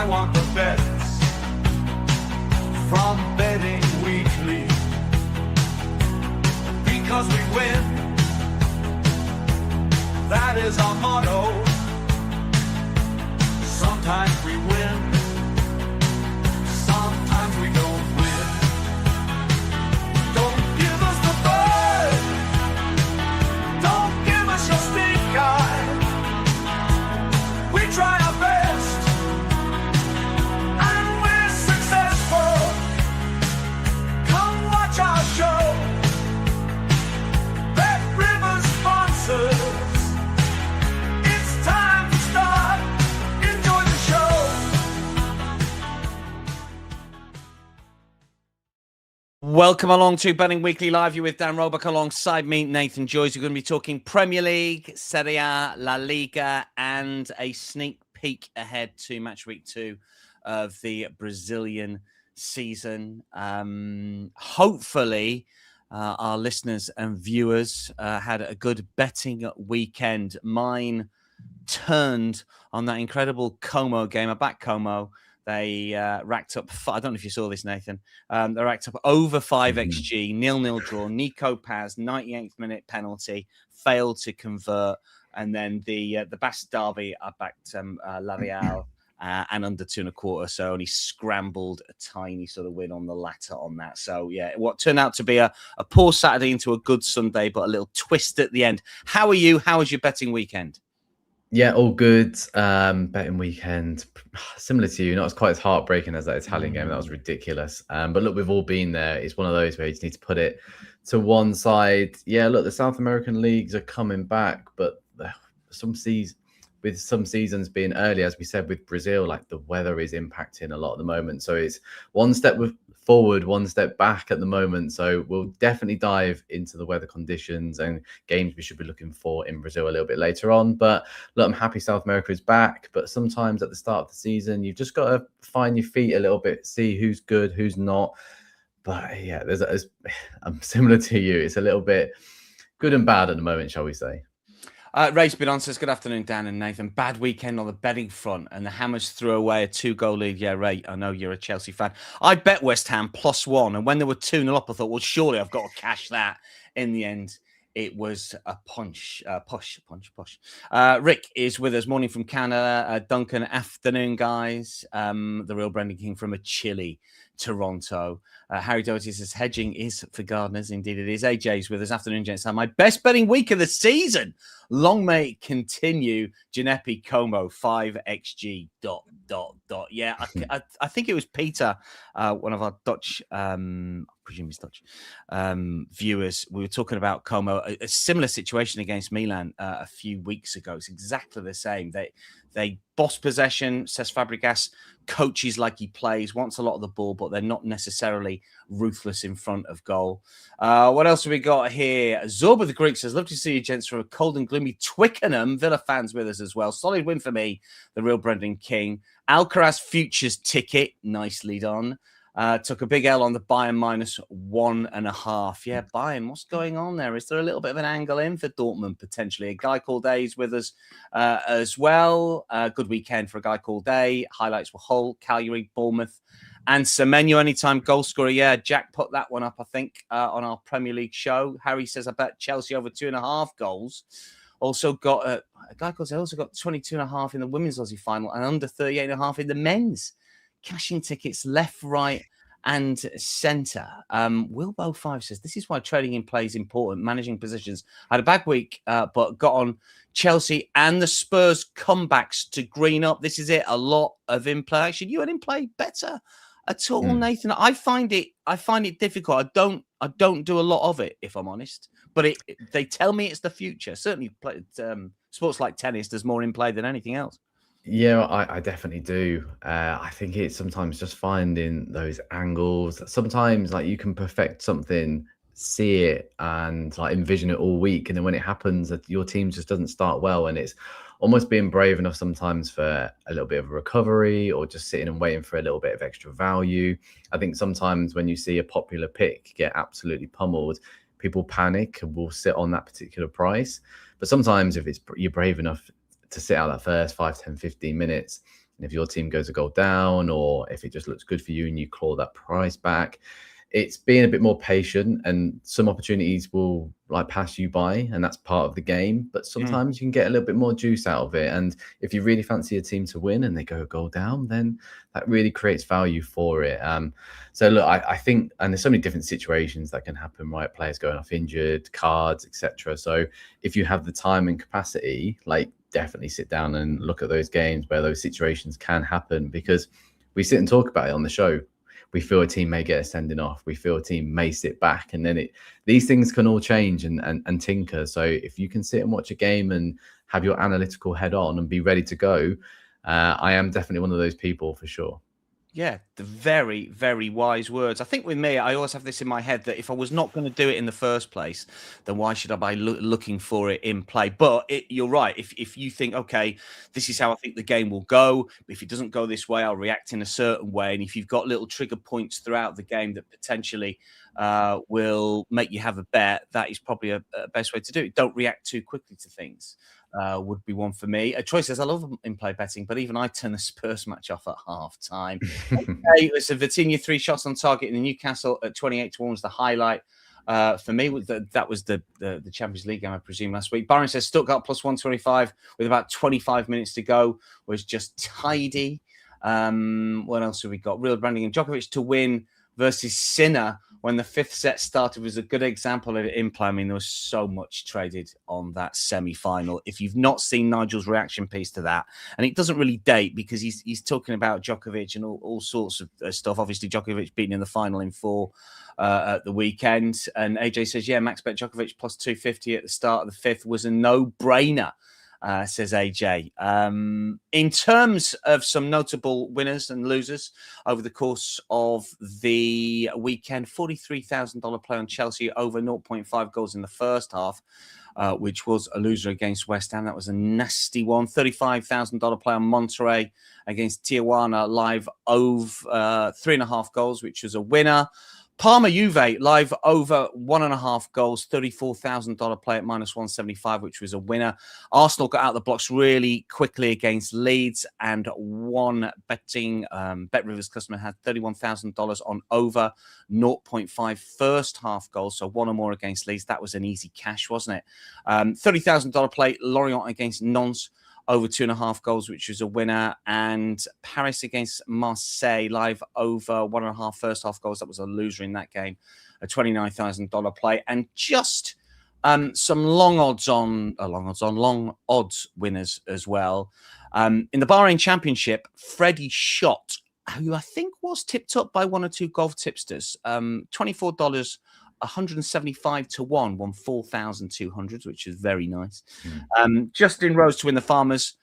I want the bets from Betting Weekly, because we win, that is our motto. Sometimes we win, sometimes we don't win. Don't give us the bird, don't give us your stink eye. We try our best, and we're successful. Come watch our show. Bet Rivers sponsors. It's time to start. Enjoy the show. Welcome along to Betting Weekly Live. You're with Dan Roebuck alongside me, Nathan Joyes. We're going to be talking Premier League, Serie A, La Liga, and a sneak peek ahead to match week 2 of the Brazilian season. Hopefully, our listeners and viewers had a good betting weekend. Mine turned on that incredible Como game. I backed Como. They racked up, I don't know if you saw this, Nathan. They racked up over 5 XG, 0-0 draw. Nico Paz, 98th minute penalty, failed to convert. And then the Basque Derby, I backed La Real and under 2.25. So only scrambled a tiny sort of win on the latter on that. So, yeah, what turned out to be a poor Saturday into a good Sunday, but a little twist at the end. How are you? How was your betting weekend? Yeah, all good. Betting weekend, similar to you, not as quite as heartbreaking as that Italian game. That was ridiculous. But look, we've all been there. It's one of those where you just need to put it to one side. Yeah, look, the South American leagues are coming back, but with some seasons being early, as we said, with Brazil, like the weather is impacting a lot at the moment. So it's one step forward, one step back at the moment. So we'll definitely dive into the weather conditions and games we should be looking for in Brazil a little bit later on. But look, I'm happy South America is back. But sometimes at the start of the season, you've just got to find your feet a little bit, see who's good, who's not. But yeah, I'm similar to you. It's a little bit good and bad at the moment, shall we say. Ray's been on, says, good afternoon, Dan and Nathan. Bad weekend on the betting front, and the Hammers threw away a 2-goal lead. Yeah, Ray, I know you're a Chelsea fan. I bet West Ham +1, and when they were 2-0 up, I thought, well, surely I've got to cash that. In the end, it was a push. Rick is with us, morning from Canada. Duncan, afternoon, guys. The real Brendan King from a chilly Toronto. Harry Doherty says, hedging is for gardeners. Indeed it is. AJ's with us. Afternoon, gents. My best betting week of the season. Long may it continue. Giuseppe Como, 5 XG ... Yeah, I think it was Peter, one of our Dutch, I presume he's Dutch, viewers. We were talking about Como, a similar situation against Milan a few weeks ago. It's exactly the same. They boss possession, says Fabregas, coaches like he plays, wants a lot of the ball, but they're not necessarily ruthless in front of goal. What else have we got here? Zorba the Greek says, love to see you gents from a cold and gloomy Twickenham. Villa fans with us as well. Solid win for me, the real Brendan King. Alcaraz futures ticket, nicely done. Took a big L on the Bayern -1.5. Yeah, Bayern, what's going on there? Is there a little bit of an angle in for Dortmund potentially? A guy called Day's with us as well. Good weekend for a guy called Day. Highlights were Hull, Cagliari, Bournemouth, and Semenyo anytime goal scorer. Yeah, Jack put that one up, I think, on our Premier League show. Harry says, I bet Chelsea over 2.5 goals. Also got a guy called Day also got 22.5 in the women's Aussie final and under 38.5 in the men's. Cashing tickets left, right, and centre. Wilbo 5 says, this is why trading in play is important. Managing positions. I had a bad week, but got on Chelsea and the Spurs comebacks to green up. This is it. A lot of in play. Actually, you had in play better at all, Nathan. I find it difficult. I don't do a lot of it, if I'm honest. But they tell me it's the future. Certainly, sports like tennis, there's more in play than anything else. Yeah, I definitely do. I think it's sometimes just finding those angles. Sometimes like you can perfect something, see it and like envision it all week. And then when it happens, that your team just doesn't start well. And it's almost being brave enough sometimes for a little bit of a recovery or just sitting and waiting for a little bit of extra value. I think sometimes when you see a popular pick get absolutely pummeled, people panic and will sit on that particular price. But sometimes if you're brave enough to sit out that first 5, 10, 15 minutes, And if your team goes a goal down, or if it just looks good for you and you claw that prize back, it's being a bit more patient, and some opportunities will like pass you by, and that's part of the game. But sometimes you can get a little bit more juice out of it. And if you really fancy a team to win and they go a goal down, then that really creates value for it. So look, I think, and there's so many different situations that can happen, right? Players going off injured, cards, etc. So if you have the time and capacity, like definitely sit down and look at those games where those situations can happen, because we sit and talk about it on the show. We feel a team may get a sending off. We feel a team may sit back, and then these things can all change and tinker. So if you can sit and watch a game and have your analytical head on and be ready to go, I am definitely one of those people for sure. Yeah, the very, very wise words. I think with me, I always have this in my head that if I was not going to do it in the first place, then why should I be looking for it in play? But you're right. If you think, okay, this is how I think the game will go. If it doesn't go this way, I'll react in a certain way. And if you've got little trigger points throughout the game that potentially will make you have a bet, that is probably a best way to do it. Don't react too quickly to things. Would be one for me. Troy says, I love in-play betting, but even I turn the Spurs match off at half time. Okay, listen, Vitinha 3 shots on target in the Newcastle at 28-1 was the highlight. For me, that was the Champions League game, I presume, last week. Byron says Stuttgart plus 125 with about 25 minutes to go was just tidy. What else have we got? Real branding and Djokovic to win versus Sinner when the fifth set started was a good example of it in play. I mean, there was so much traded on that semi-final. If you've not seen Nigel's reaction piece to that, and it doesn't really date because he's talking about Djokovic and all sorts of stuff. Obviously, Djokovic beaten in the final in 4 at the weekend. And AJ says, yeah, max bet Djokovic plus 250 at the start of the fifth was a no-brainer. Says AJ. In terms of some notable winners and losers over the course of the weekend, $43,000 play on Chelsea over 0.5 goals in the first half, which was a loser against West Ham. That was a nasty one. $35,000 play on Monterrey against Tijuana live over 3.5 goals, which was a winner. Parma Juve live over 1.5 goals, $34,000 play at minus 175, which was a winner. Arsenal got out the blocks really quickly against Leeds, and one betting Bet Rivers customer had $31,000 on over 0.5 first half goals, so one or more against Leeds. That was an easy cash, wasn't it? $30,000 play Lorient against Nantes over 2.5 goals, which was a winner. And Paris against Marseille live over 1.5 first half goals. That was a loser in that game. A $29,000 play. And just some long odds winners as well. In the Bahrain Championship, Freddie Shot, who I think was tipped up by one or two golf tipsters, $24. 175-1 won 4,200, which is very nice. Justin Rose to win the Farmers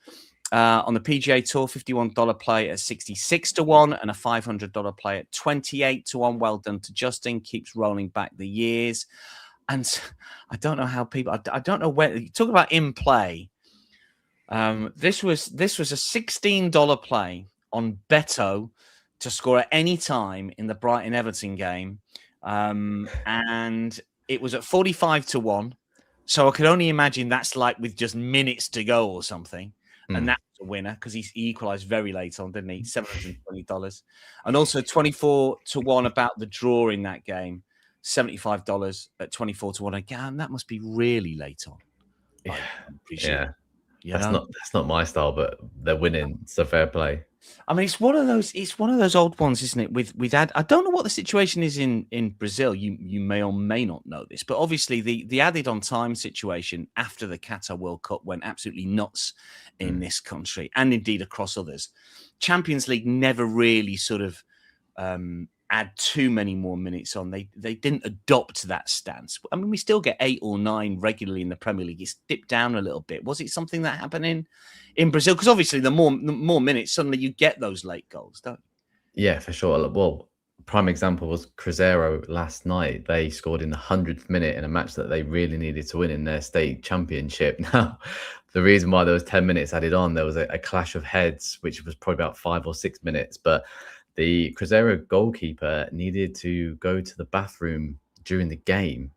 on the PGA Tour, $51 play at 66-1 and a $500 play at 28-1. Well done to Justin. Keeps rolling back the years. And I don't know how people, I don't know where you talk about in play. This was a $16 play on Beto to score at any time in the Brighton Everton game. And it was at 45-1. So I could only imagine that's like with just minutes to go or something. And that's a winner because he equalized very late on, didn't he? $720. And also 24-1 about the draw in that game. $75 at 24-1 again. That must be really late on. Yeah. That's not my style, but they're winning. It's a fair play. I mean, it's one of those old ones, isn't it? With I don't know what the situation is in Brazil. You may or may not know this, but obviously the added on time situation after the Qatar World Cup went absolutely nuts in this country and indeed across others. Champions League never really sort of add too many more minutes on. They didn't adopt that stance. I mean, we still get 8 or 9 regularly in the Premier League. It's dipped down a little bit. Was it something that happened in Brazil? Because obviously the more minutes, suddenly you get those late goals, don't you? Yeah, for sure. Well, prime example was Cruzeiro last night. They scored in the 100th minute in a match that they really needed to win in their state championship. Now, the reason why there was 10 minutes added on, there was a clash of heads, which was probably about 5 or 6 minutes, but the Cruzeiro goalkeeper needed to go to the bathroom during the game,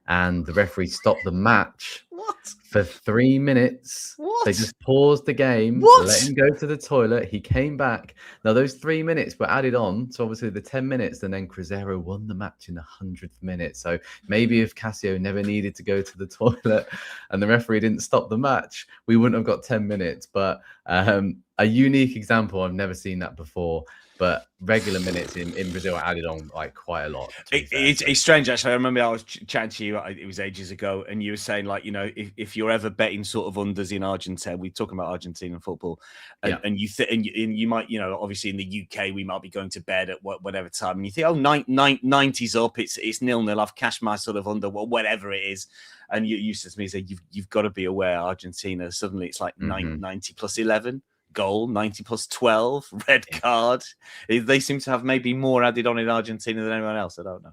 and the referee stopped the match. What? For 3 minutes, What? they just paused the game, What? let him go to the toilet. He came back. Now, those 3 minutes were added on. So, obviously, the 10 minutes, and then Cruzeiro won the match in the 100th minute. So, maybe if Cassio never needed to go to the toilet and the referee didn't stop the match, we wouldn't have got 10 minutes. But a unique example. I've never seen that before. But regular minutes in Brazil are added on like quite a lot. It's strange, actually. I remember I was chatting to you, it was ages ago, and you were saying, like, if you're ever betting sort of unders in Argentina, we're talking about Argentinian football, and you might, obviously in the UK, we might be going to bed at whatever time, and you think, 90's up, it's 0-0, I've cashed my sort of under, whatever it is. And you said to me, you've got to be aware, Argentina, suddenly it's like 90 plus 11. Goal, 90 plus 12, red card. They seem to have maybe more added on in Argentina than anyone else. I don't know.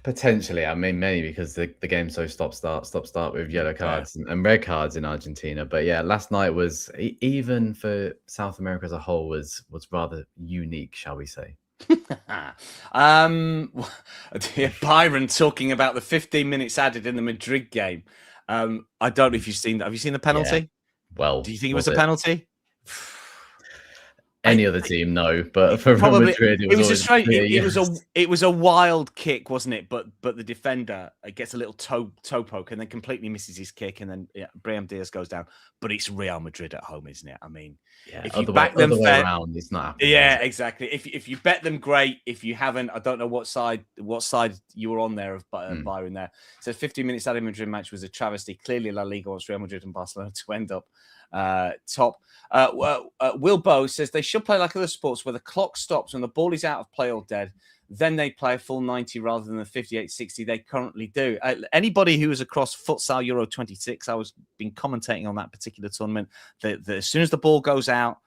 Potentially. I mean, mainly because the game's so stop-start with yellow cards and red cards in Argentina. But yeah, last night was, even for South America as a whole, was rather unique, shall we say. Byron talking about the 15 minutes added in the Madrid game. I don't know if you've seen that. Have you seen the penalty? Yeah. Well, do you think it was a penalty? Any other team, no. But for Real Madrid, it was a wild kick, wasn't it? But the defender gets a little toe poke and then completely misses his kick, and then Brahim Diaz goes down. But it's Real Madrid at home, isn't it? I mean, if you back them around, it's not happening. Yeah, exactly. If you bet them, great. If you haven't, I don't know what side you were on there of Byron there. So 15 minutes out of Madrid match was a travesty. Clearly, La Liga wants Real Madrid and Barcelona to end up top. Will Bow says they should play like other sports where the clock stops when the ball is out of play or dead. Then they play a full 90 rather than the 58-60 they currently do. Anybody who was across Futsal Euro 26, I was been commentating on that particular tournament, that as soon as the ball goes out,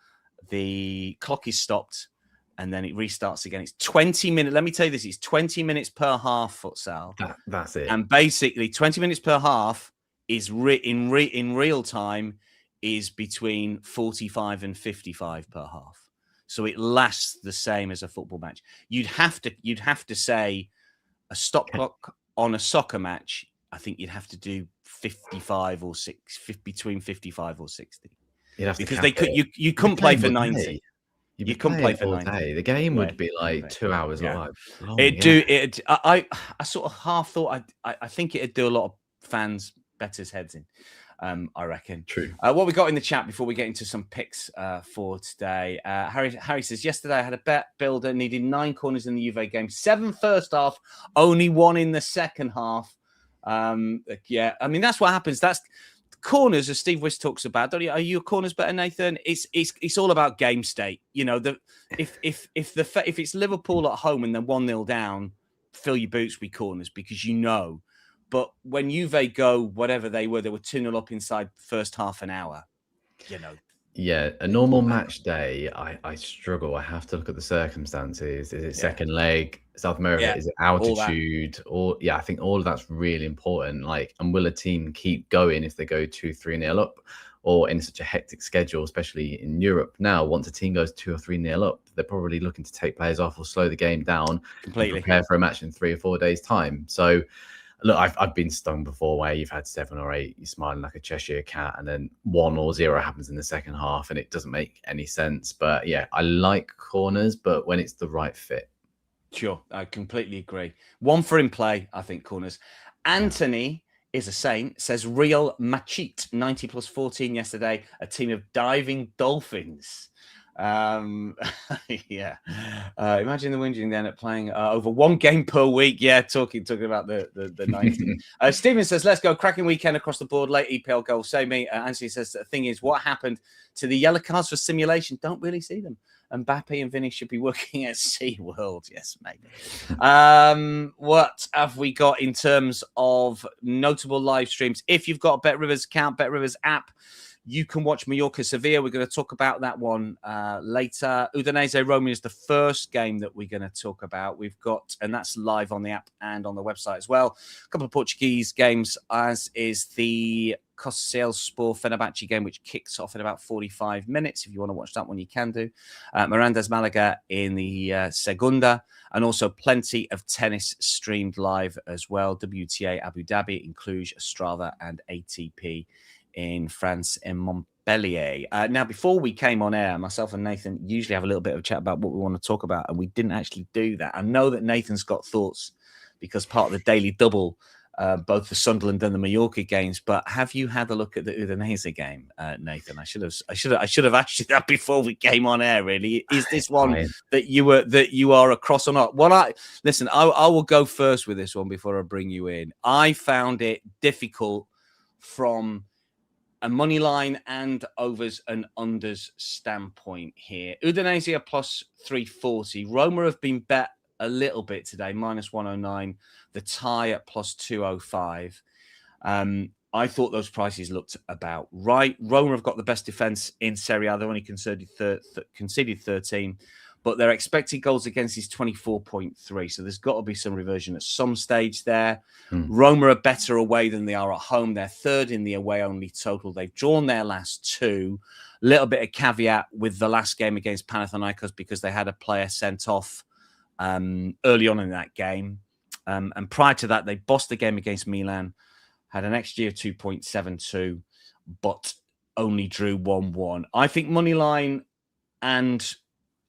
the clock is stopped and then it restarts again. It's 20 minutes. Let me tell you this, it's 20 minutes per half futsal. That's it. And basically 20 minutes per half is in real time is between 45 and 55 per half. So it lasts the same as a football match. You'd have to say a stop clock on a soccer match. I think you'd have to do 55 or 60, between 55 or 60. Because you couldn't play for 90. You couldn't play for 90. The game would be like 2 hours long. I sort of half thought I think it'd do a lot of fans' bettors' heads in. I reckon. True. What we got in the chat before we get into some picks for today. Harry says, yesterday I had a bet builder, needed 9 corners in the Juve game, 7 first half, only 1 in the second half. I mean, that's what happens. That's corners, as Steve Wiss talks about. Are you a corners better, Nathan? It's all about game state. If it's Liverpool at home and then 1-0 down, fill your boots with corners because But when Juve go, whatever they were 2-0 up inside the first half an hour, Yeah, a normal match day, I struggle. I have to look at the circumstances. Is it second leg, South America? Is it altitude? I think all of that's really important. And will a team keep going if they go 2-3-0 up? Or in such a hectic schedule, especially in Europe now, once a team goes 2 or 3-0 up, they're probably looking to take players off or slow the game down completely, and prepare for a match in 3 or 4 days' time. So, look, I've been stung before where you've had 7 or 8, you're smiling like a Cheshire cat, and then 1 or 0 happens in the second half, and it doesn't make any sense. But yeah, I like corners, but when it's the right fit. Sure, I completely agree. 1 for in play, I think, corners. Anthony is a saint, says Real Machit, 90 plus 14 yesterday, a team of diving dolphins. Imagine the whinging then at playing over 1 game per week. Yeah, talking about the 90. Stephen says, let's go, cracking weekend across the board, late EPL goal, say me. Anthony says, the thing is, what happened to the yellow cards for simulation? Don't really see them. Mbappe and Vinny should be working at SeaWorld. Yes, maybe. What have we got in terms of notable live streams? If you've got a BetRivers account, BetRivers app, you can watch Mallorca Sevilla. We're going to talk about that one later. Udinese Roma is the first game that we're going to talk about. And that's live on the app and on the website as well. A couple of Portuguese games, as is the Kocaeli Fenerbahce game, which kicks off in about 45 minutes. If you want to watch that one, you can do. Miranda's Malaga in the Segunda, and also plenty of tennis streamed live as well. WTA Abu Dhabi in Cluj, Ostrava, and ATP in France in Montpellier. Now, before we came on air, myself and Nathan usually have a little bit of a chat about what we want to talk about, and we didn't actually do that. I know that Nathan's got thoughts because part of the Daily Double, both the Sunderland and the Mallorca games. But have you had a look at the Udinese game, Nathan? I should have asked you that before we came on air. Really, is this one that you are across or not? Well, I will go first with this one before I bring you in. I found it difficult from a money line and overs and unders standpoint here. Udinese are plus 340. Roma have been bet a little bit today, minus 109. The tie at plus 205. I thought those prices looked about right. Roma have got the best defense in Serie A. They only conceded 13, but their expected goals against is 24.3. So there's got to be some reversion at some stage there. Roma are better away than they are at home. They're third in the away-only total. They've drawn their last two. Little bit of caveat with the last game against Panathinaikos because they had a player sent off early on in that game. And prior to that, they bossed the game against Milan, had an XG of 2.72, but only drew 1-1. I think moneyline and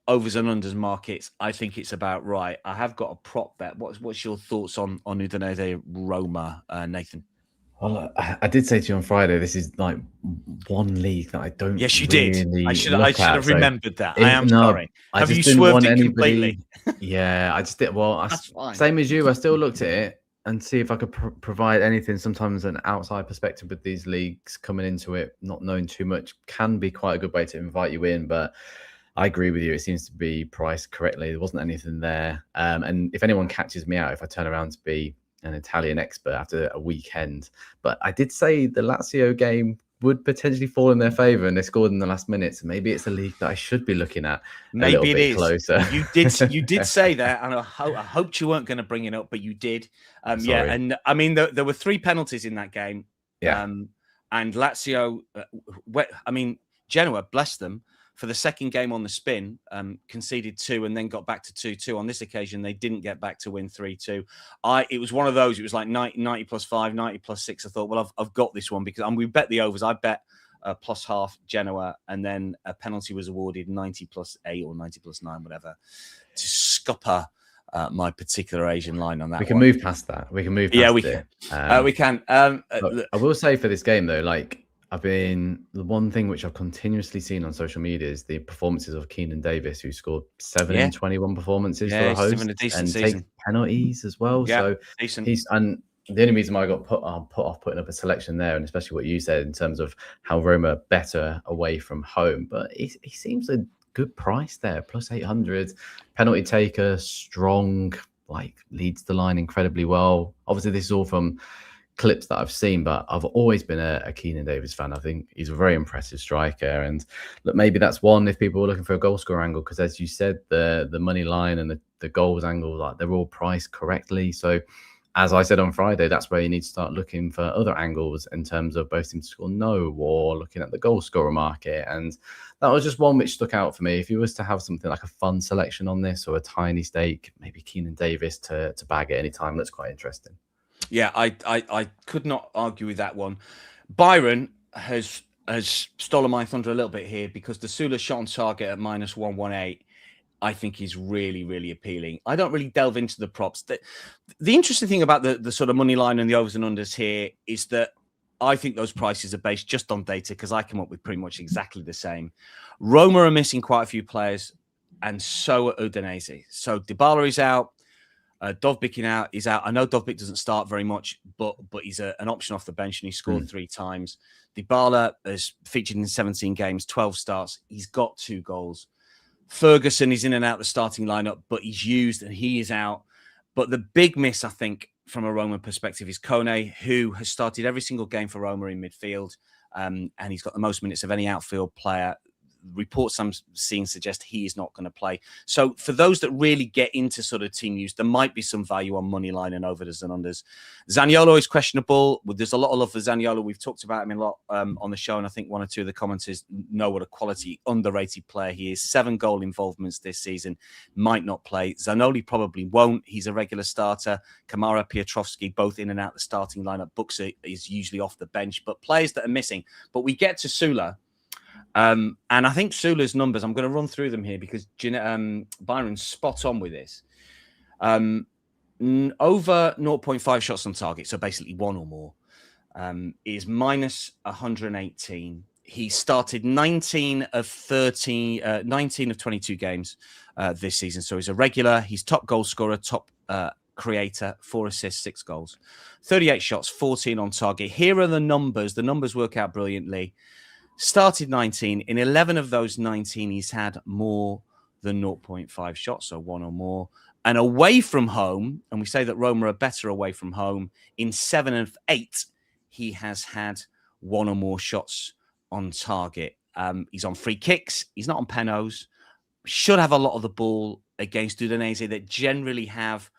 overs and unders markets, I think it's about right. I have got a prop bet. What's your thoughts on Udinese Roma, Nathan? Well, I did say to you on Friday, this is like one league that I don't. Yes, you really did. I should have remembered that. I am no, sorry. I have you didn't swerved want it anybody, completely? Yeah, I just did. Well, That's fine. Same as you. I still looked at it and see if I could provide anything. Sometimes an outside perspective with these leagues coming into it, not knowing too much, can be quite a good way to invite you in. But I agree with you. It seems to be priced correctly. There wasn't anything there. And if anyone catches me out, if I turn around to be an Italian expert after a weekend, but I did say the Lazio game would potentially fall in their favour, and they scored in the last minutes. Maybe it's a league that I should be looking at. Maybe it is closer. You did say that, and I hoped you weren't going to bring it up, but you did. Yeah, and I mean there were 3 penalties in that game. Yeah, and Lazio, Genoa, bless them, for the second game on the spin, conceded 2 and then got back to 2-2. On this occasion, they didn't get back to win 3-2. It was one of those. It was like 90 plus 5, 90 plus 6. I thought, well, I've got this one because we bet the overs. I bet plus half Genoa, and then a penalty was awarded 90 plus 8 or 90 plus 9, whatever, to scupper my particular Asian line on that. We can move past that. We can move past we can. I will say for this game though, like, the one thing which I've continuously seen on social media is the performances of Keenan Davis, who scored 7 in 21 performances for the host and takes penalties as well. Yeah, so decent. And the only reason why I got put off putting up a selection there, and especially what you said in terms of how Roma better away from home, but he seems a good price there, plus 800, penalty taker, strong, like leads the line incredibly well. Obviously, this is all from clips that I've seen, but I've always been a Keenan Davis fan. I think he's a very impressive striker, and look, maybe that's one if people are looking for a goal scorer angle, because as you said, the money line and the goals angle, like, they're all priced correctly. So as I said on Friday, that's where you need to start looking for other angles in terms of both teams to score no, or looking at the goal scorer market. And that was just one which stuck out for me. If you was to have something like a fun selection on this, or a tiny stake, maybe Keenan Davis to bag at any time, that's quite interesting. Yeah, I could not argue with that one. Byron has stolen my thunder a little bit here, because the Sula shot on target at minus 118, I think, is really, really appealing. I don't really delve into the props. The interesting thing about the sort of money line and the overs and unders here is that I think those prices are based just on data, because I come up with pretty much exactly the same. Roma are missing quite a few players, and so are Udinese. So Dybala is out. Dovbyk is out. I know Dovbyk doesn't start very much, but he's an option off the bench, and he scored 3 times. Dybala has featured in 17 games, 12 starts. He's got 2 goals. Ferguson is in and out the starting lineup, but he's used and he is out. But the big miss, I think, from a Roma perspective, is Kone, who has started every single game for Roma in midfield, and he's got the most minutes of any outfield player. reports I'm seeing suggest he is not going to play. So for those that really get into sort of team news, there might be some value on money line and overs and unders. Zaniolo is questionable. There's a lot of love for Zaniolo. We've talked about him a lot on the show, and I think one or two of the commenters know what a quality, underrated player he is. 7 goal involvements this season. Might not play. Zanoli probably won't. He's a regular starter. Kamara, Piotrowski, both in and out the starting lineup. Buxa is usually off the bench, but players that are missing. But we get to Sula. And I think Sula's numbers, I'm going to run through them here because Byron's spot on with this. Over 0.5 shots on target, so basically 1 or more, is minus 118. He started 19 of 22 games this season. So he's a regular. He's top goal scorer, top creator, 4 assists, 6 goals, 38 shots, 14 on target. Here are the numbers. The numbers work out brilliantly. Started 19. In 11 of those 19, he's had more than 0.5 shots, so 1 or more. And away from home, and we say that Roma are better away from home, in 7 of 8, he has had 1 or more shots on target. He's on free kicks. He's not on penos. Should have a lot of the ball against Udinese that generally have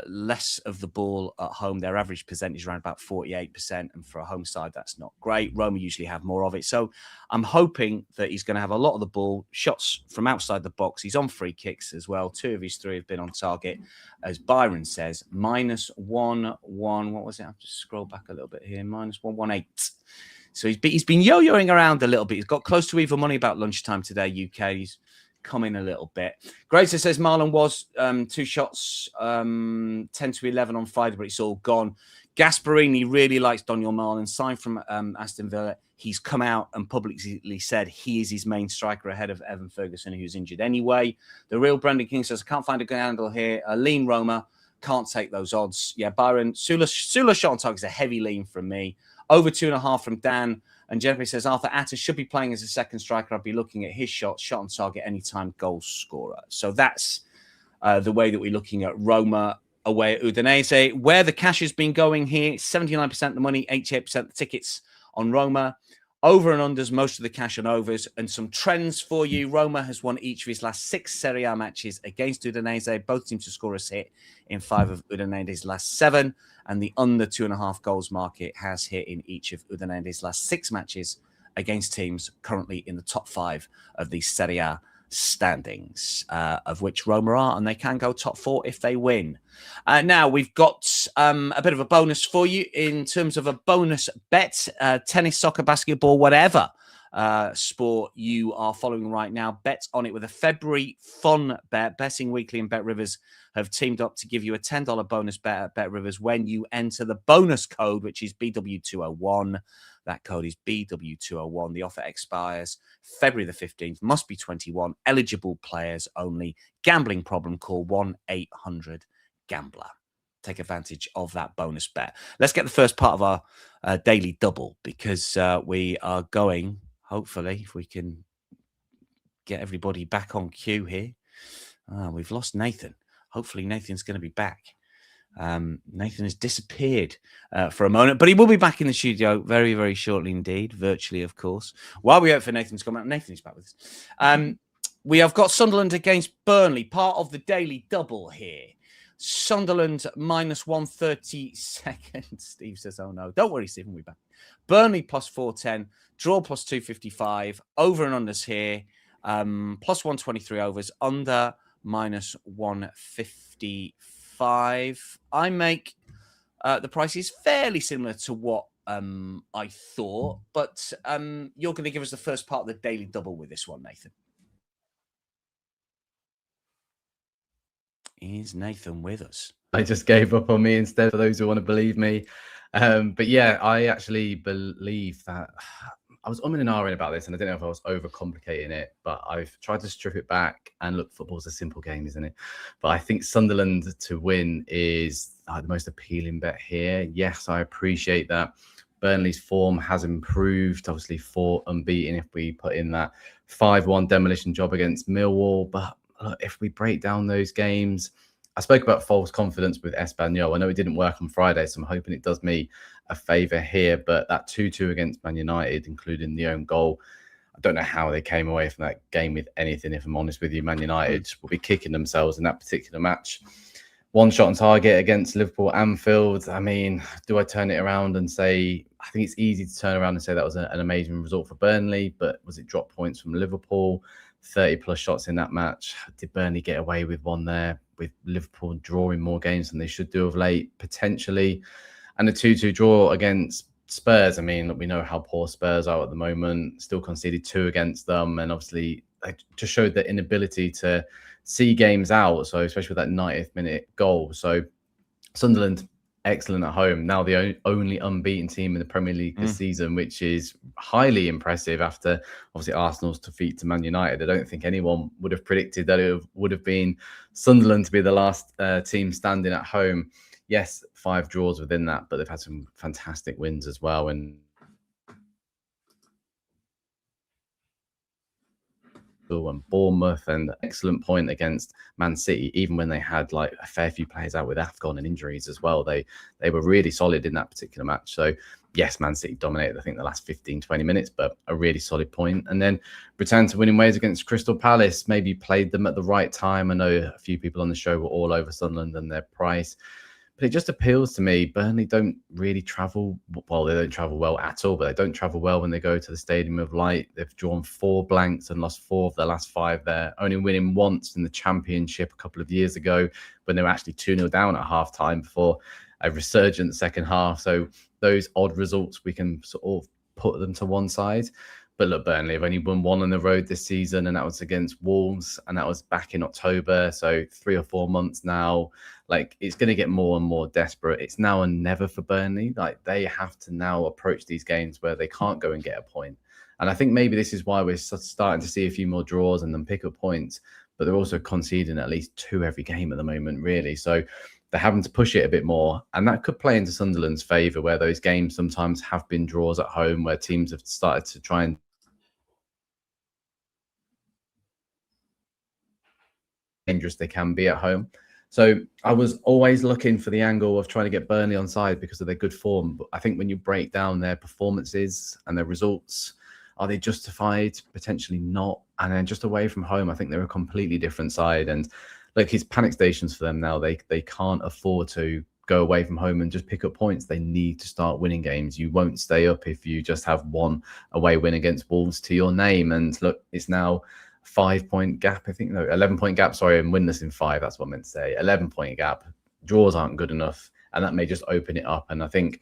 less of the ball at home. Their average percentage is around about 48%. And for a home side, that's not great. Roma usually have more of it. So I'm hoping that he's going to have a lot of the ball, shots from outside the box. He's on free kicks as well. 2 of his 3 have been on target. As Byron says, minus 1-1. What was it? I'll just scroll back a little bit here. Minus 118. So he's been yo-yoing around a little bit. He's got close to even money about lunchtime today, UK. He's come in a little bit. Grazer says Marlon was 2 shots, 10 to 11 on Friday, but it's all gone. Gasparini really likes Daniel Marlon, signed from Aston Villa. He's come out and publicly said he is his main striker ahead of Evan Ferguson, who's injured anyway. The real Brendan King says, I can't find a good handle here. A lean Roma, can't take those odds. Yeah, Byron, Sula shot on target is a heavy lean from me. Over 2.5 from Dan. And Jeffrey says, Arthur Atta should be playing as a second striker. I'd be looking at his shot on target, anytime goal scorer. So that's the way that we're looking at Roma away at Udinese. Where the cash has been going here, 79% of the money, 88% of the tickets on Roma. Over and unders, most of the cash on overs. And some trends for you. Roma has won each of his last 6 Serie A matches against Udinese. Both teams to score a hit in 5 of Udinese's last 7. And the under 2.5 goals market has hit in each of Udinese's last 6 matches against teams currently in the top 5 of the Serie A standings, of which Roma are, and they can go top 4 if they win. Now, we've got a bit of a bonus for you in terms of a bonus bet, tennis, soccer, basketball, whatever sport you are following right now. Bet on it with a February fun bet. Betting Weekly and Bet Rivers have teamed up to give you a $10 bonus bet at Bet Rivers when you enter the bonus code, which is BW201. That code is BW201. The offer expires February the 15th. Must be 21. Eligible players only. Gambling problem, call 1-800-GAMBLER. Take advantage of that bonus bet. Let's get the first part of our daily double, because we are going, hopefully, if we can get everybody back on cue here. We've lost Nathan. Hopefully Nathan's going to be back. Nathan has disappeared for a moment, but he will be back in the studio very, very shortly indeed, virtually, of course. While we wait for Nathan to come out, Nathan is back with us. We have got Sunderland against Burnley, part of the daily double here. Sunderland minus 132. Steve says, oh no. Don't worry, Stephen, we'll be back. Burnley plus 410, draw plus 255, over and unders here, plus 123 overs, under minus 155. I make the prices fairly similar to what I thought, but you're going to give us the first part of the daily double with this one, Nathan. Is Nathan with us? I just gave up on me instead, for those who want to believe me. But yeah, I actually believe that I was umming and ahhing about this, and I didn't know if I was overcomplicating it, but I've tried to strip it back. And look, football's a simple game, isn't it? But I think Sunderland to win is the most appealing bet here. Yes, I appreciate that Burnley's form has improved. Obviously, 4 unbeaten if we put in that 5-1 demolition job against Millwall. But if we break down those games, I spoke about false confidence with Espanyol. I know it didn't work on Friday, so I'm hoping it does me a favour here. But that 2-2 against Man United, including the own goal, don't know how they came away from that game with anything, if I'm honest with you. Man United will be kicking themselves in that particular match. One shot on target against Liverpool Anfield. I mean, do I turn it around and say, I think it's easy to turn around and say that was an amazing result for Burnley, but was it drop points from Liverpool? 30 plus shots in that match. Did Burnley get away with one there, with Liverpool drawing more games than they should do of late, potentially? And a 2-2 draw against Spurs. I mean, we know how poor Spurs are at the moment. Still conceded 2 against them, and obviously just showed the inability to see games out. So especially with that 90th minute goal. So Sunderland, excellent at home. Now the only unbeaten team in the Premier League this season, which is highly impressive after obviously Arsenal's defeat to Man United. I don't think anyone would have predicted that it would have been Sunderland to be the last team standing at home. Yes, 5 draws within that, but they've had some fantastic wins as well. And Bournemouth, and excellent point against Man City, even when they had like a fair few players out with AFCON and injuries as well. They were really solid in that particular match. So yes, Man City dominated, I think, the last 15-20 minutes, but a really solid point. And then return to winning ways against Crystal Palace, maybe played them at the right time. I know a few people on the show were all over Sunderland and their price, but it just appeals to me. Burnley don't really travel well. They don't travel well at all, but they don't travel well when they go to the Stadium of Light. They've drawn 4 blanks and lost 4 of their last 5 there, only winning once in the Championship a couple of years ago when they were actually 2-0 down at half-time before a resurgent second half. So those odd results, we can sort of put them to one side. But look, Burnley have only won 1 on the road this season, and that was against Wolves, and that was back in October. So 3 or 4 months now. Like, it's going to get more and more desperate. It's now or never for Burnley. Like, they have to now approach these games where they can't go and get a point. And I think maybe this is why we're starting to see a few more draws and then pick up points. But they're also conceding at least 2 every game at the moment, really. So they're having to push it a bit more. And that could play into Sunderland's favour, where those games sometimes have been draws at home, where teams have started to try and dangerous they can be at home. So I was always looking for the angle of trying to get Burnley on side because of their good form. But I think when you break down their performances and their results, are they justified? Potentially not. And then just away from home, I think they're a completely different side. And like, it's panic stations for them now. They can't afford to go away from home and just pick up points. They need to start winning games. You won't stay up if you just have 1 away win against Wolves to your name. And look, it's now 5-point gap, I think. No, 11-point gap. Sorry, I'm winless in 5. That's what I meant to say. 11-point gap. Draws aren't good enough, and that may just open it up. And I think,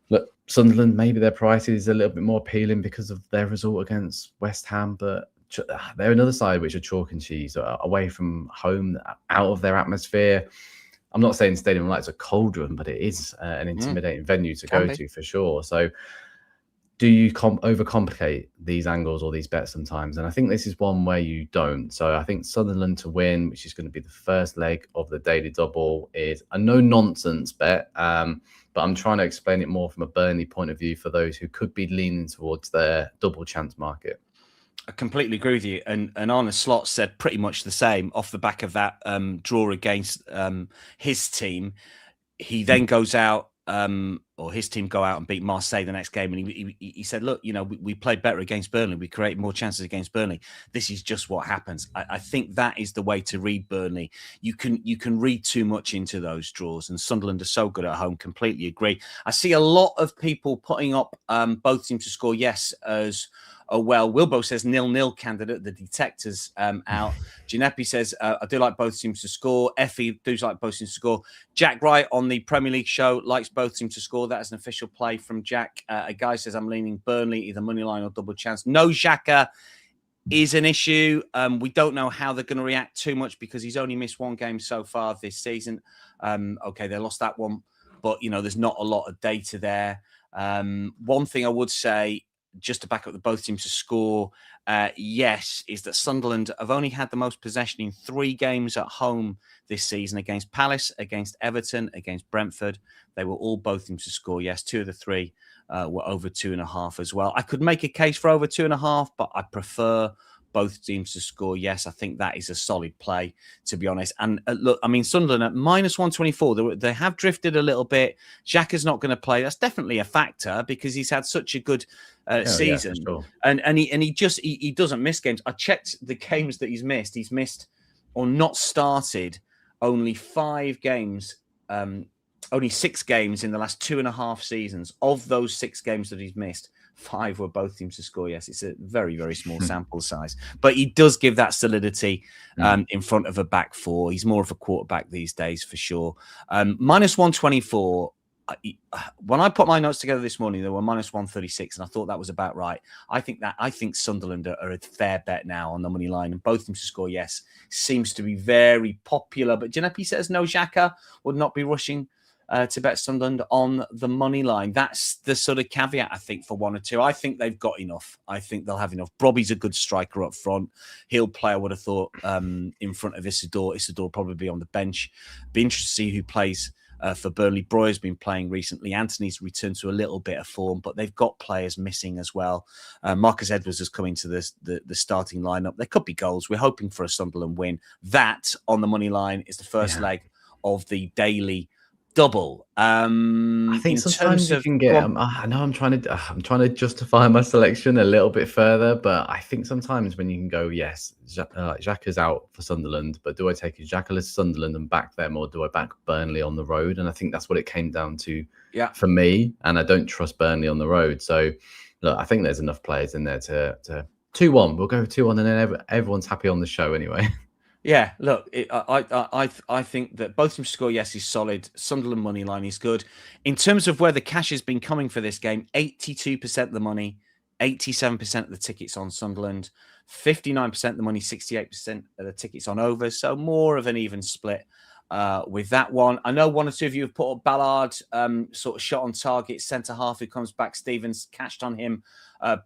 look, Sunderland, maybe their price is a little bit more appealing because of their result against West Ham, but they're another side which are chalk and cheese, away from home, out of their atmosphere. I'm not saying Stadium of Light is a cauldron, but it is an intimidating venue to go to for sure. So do you overcomplicate these angles or these bets sometimes? And I think this is one where you don't. So I think Sunderland to win, which is going to be the first leg of the daily double, is a no-nonsense bet. But I'm trying to explain it more from a Burnley point of view for those who could be leaning towards their double chance market. I completely agree with you. And Arne Slot said pretty much the same off the back of that draw against his team. He then goes out, or his team go out and beat Marseille the next game. And he said, look, you know, we played better against Burnley. We created more chances against Burnley. This is just what happens. I think that is the way to read Burnley. You can read too much into those draws, and Sunderland are so good at home. Completely agree. I see a lot of people putting up both teams to score yes as well. Wilbo says 0-0 candidate. The detector's out. Ginepi says, I do like both teams to score. Effie does like both teams to score. Jack Wright on the Premier League show likes both teams to score. That is an official play from Jack. A guy says, I'm leaning Burnley, either money line or double chance. No Xhaka is an issue. We don't know how they're going to react too much because he's only missed 1 game so far this season. Okay, they lost that one, but, you know, there's not a lot of data there. One thing I would say, just to back up the both teams to score, yes, is that Sunderland have only had the most possession in 3 games at home this season, against Palace, against Everton, against Brentford. They were all both teams to score. Yes, 2 of the 3 were over 2.5 as well. I could make a case for over 2.5, but I prefer both teams to score. Yes, I think that is a solid play, to be honest. And look, I mean, Sunderland at -124, they have drifted a little bit. Xhaka's not going to play. That's definitely a factor because he's had such a good season, yeah, sure. and he doesn't miss games. I checked the games that he's missed. He's missed or not started only 5 games. Only 6 games in the last 2.5 seasons. Of those 6 games that he's missed, 5 were both teams to score. Yes, it's a very, very small sample size, but he does give that solidity in front of a back four. He's more of a quarterback these days for sure. -124. When I put my notes together this morning, they were -136, and I thought that was about right. I think Sunderland are a fair bet now on the money line, and both teams to score. Yes, seems to be very popular. But Giuseppe says no, Xhaka would not be rushing to bet Sunderland on the money line. That's the sort of caveat, I think, for 1 or 2. I think they've got enough. I think they'll have enough. Brobby's a good striker up front. He'll play, I would have thought, in front of Isidore. Isidore probably be on the bench. Be interested to see who plays for Burnley. Broyer's been playing recently. Anthony's returned to a little bit of form, but they've got players missing as well. Marcus Edwards has come into the starting lineup. There could be goals. We're hoping for a Sunderland win. That, on the money line, is the first leg of the daily double. I think sometimes you can get. I know I'm trying to justify my selection a little bit further, but I think sometimes when you can go, yes, Xhaka's out for Sunderland, but do I take Xhaka Sunderland and back them, or do I back Burnley on the road? And I think that's what it came down to for me. And I don't trust Burnley on the road. So look, I think there's enough players in there to 2-1. We'll go 2-1, and then everyone's happy on the show anyway. Yeah, look, I think that both teams score, yes, is solid. Sunderland money line is good. In terms of where the cash has been coming for this game, 82% of the money, 87% of the tickets on Sunderland, 59% of the money, 68% of the tickets on overs. So more of an even split with that one. I know 1 or 2 of you have put up Ballard, sort of shot on target, centre-half who comes back. Stevens cashed on him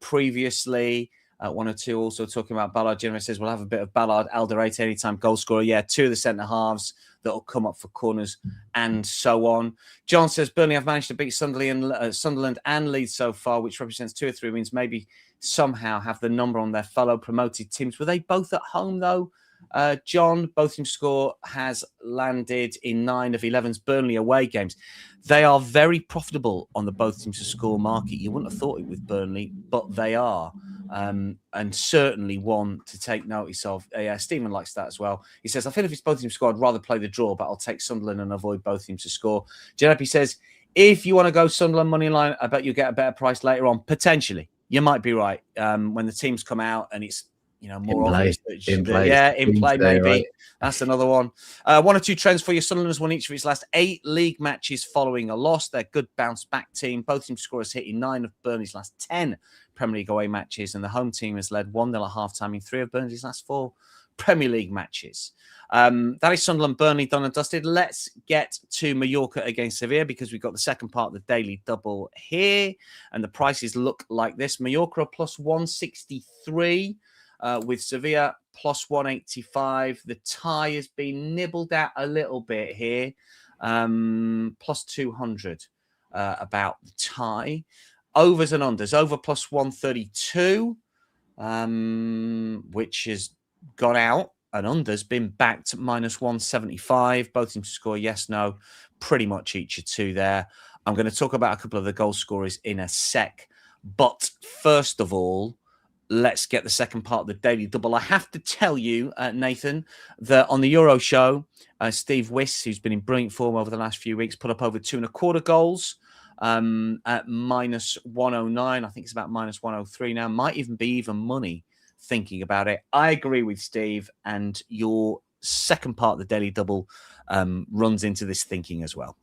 previously. 1 or 2 also talking about Ballard. Generally says we'll have a bit of Ballard, Alderete, anytime goal scorer. Yeah, 2 of the centre halves that'll come up for corners and so on. John says Burnley have managed to beat Sunderland and Leeds so far, which represents 2 or 3 wins. Maybe somehow have the number on their fellow promoted teams. Were they both at home though? John, both team score has landed in 9 of 11's Burnley away games. They are very profitable on the both teams to score market. You wouldn't have thought it with Burnley, but they are. And certainly one to take notice of. Stephen likes that as well. He says, I feel if it's both teams score, I'd rather play the draw, but I'll take Sunderland and avoid both teams to score. Giuseppe says, if you want to go Sunderland money line, I bet you'll get a better price later on. Potentially. You might be right. When the teams come out and it's more obvious. In play, maybe. Right. That's another one. 1 or 2 trends for you. Sunderland has won each of its last 8 league matches following a loss. They're a good bounce back team. Both team scorers hitting 9 of Burnley's last 10 Premier League away matches, and the home team has led 1-0 at half-time in 3 of Burnley's last 4 Premier League matches. That is Sunderland, Burnley done and dusted. Let's get to Mallorca against Sevilla because we've got the second part of the daily double here, and the prices look like this. Mallorca plus 163. With Sevilla plus 185. The tie has been nibbled at a little bit here. Plus 200 about the tie. Overs and unders. Over plus 132, which has gone out. And unders been backed minus 175. Both teams score yes, no. Pretty much each of 2 there. I'm going to talk about a couple of the goal scorers in a sec. But first of all, let's get the second part of the daily double. I have to tell you, Nathan, that on the Euro show, Steve Wiss, who's been in brilliant form over the last few weeks, put up over 2.25 goals at minus 109. I think it's about minus 103 now. Might even be even money thinking about it. I agree with Steve, and your second part of the daily double runs into this thinking as well.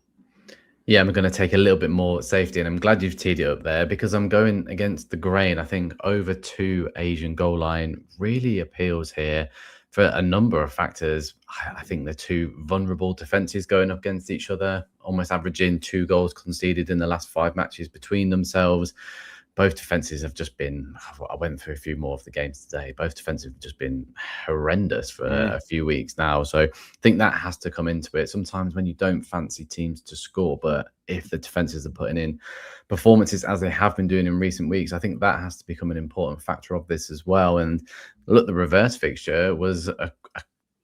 Yeah, I'm going to take a little bit more safety, and I'm glad you've teed it up there because I'm going against the grain. I think over 2 Asian goal line really appeals here for a number of factors. I think they're 2 vulnerable defenses going up against each other, almost averaging 2 goals conceded in the last 5 matches between themselves. both defenses have just been, I went through a few more of the games today. Both defenses have just been horrendous for a few weeks now. So I think that has to come into it. Sometimes when you don't fancy teams to score, but if the defenses are putting in performances as they have been doing in recent weeks, I think that has to become an important factor of this as well. And look, the reverse fixture was a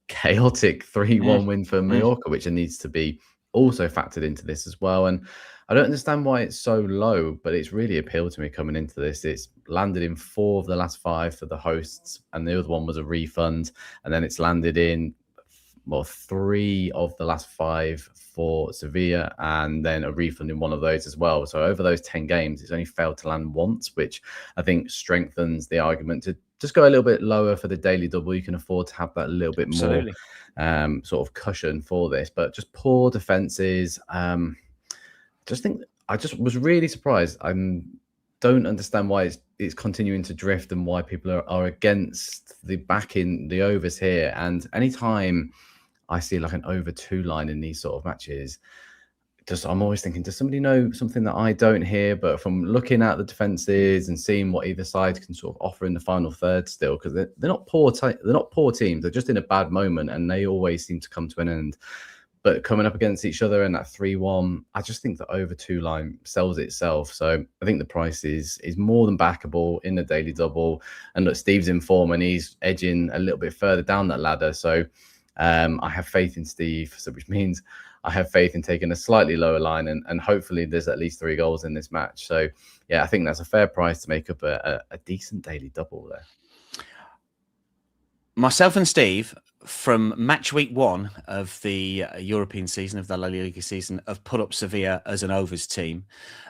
chaotic 3-1 win for Mallorca, which needs to be also factored into this as well. And I don't understand why it's so low, but it's really appealed to me coming into this. It's landed in 4 of the last 5 for the hosts, and the other one was a refund. And then it's landed in 3 of the last 5 for Sevilla, and then a refund in one of those as well. So over those 10 games, it's only failed to land once, which I think strengthens the argument to just go a little bit lower for the daily double. You can afford to have that little bit more sort of cushion for this, but just poor defenses. I just was really surprised. I don't understand why it's continuing to drift and why people are against the backing the overs here. And anytime I see like an over 2 line in these sort of matches, I'm always thinking, does somebody know something that I don't hear? But from looking at the defenses and seeing what either side can sort of offer in the final third still, because they're not poor teams. They're just in a bad moment, and they always seem to come to an end. But coming up against each other in that 3-1, I just think the over 2 line sells itself. So I think the price is more than backable in the daily double. And look, Steve's in form and he's edging a little bit further down that ladder. So I have faith in Steve, which means I have faith in taking a slightly lower line, and hopefully there's at least 3 goals in this match. So yeah, I think that's a fair price to make up a decent daily double there. Myself and Steve, from match week 1 of the European season, of the La Liga season, have put up Sevilla as an overs team.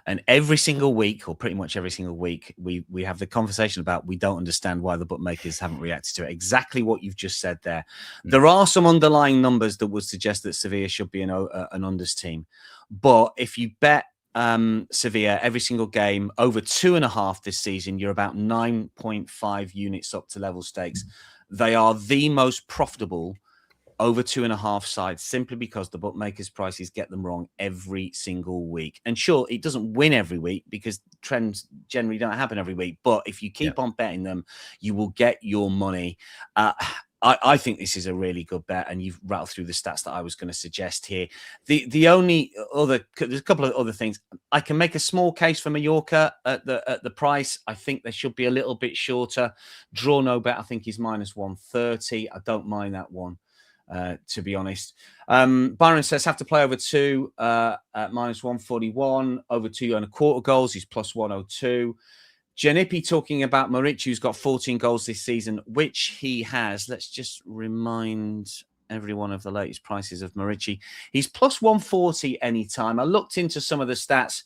And every single week, or pretty much every single week, we have the conversation about we don't understand why the bookmakers haven't reacted to it. Exactly what you've just said there. There are some underlying numbers that would suggest that Sevilla should be an unders team. But if you bet Sevilla every single game over 2.5 this season, you're about 9.5 units up to level stakes. They are the most profitable over 2.5 sides, simply because the bookmakers' prices get them wrong every single week. And sure, it doesn't win every week because trends generally don't happen every week. But if you keep on betting them, you will get your money. I think this is a really good bet, and you've rattled through the stats that I was going to suggest here. The only other, there's a couple of other things. I can make a small case for Mallorca at the price. I think they should be a little bit shorter. Draw no bet, I think, is -130. I don't mind that one, to be honest. Byron says have to play over 2 at -141. Over 2.25 goals, he's +102. Janipi talking about Muric, who's got 14 goals this season, which he has. Let's just remind everyone of the latest prices of Muric. He's +140 anytime. I looked into some of the stats.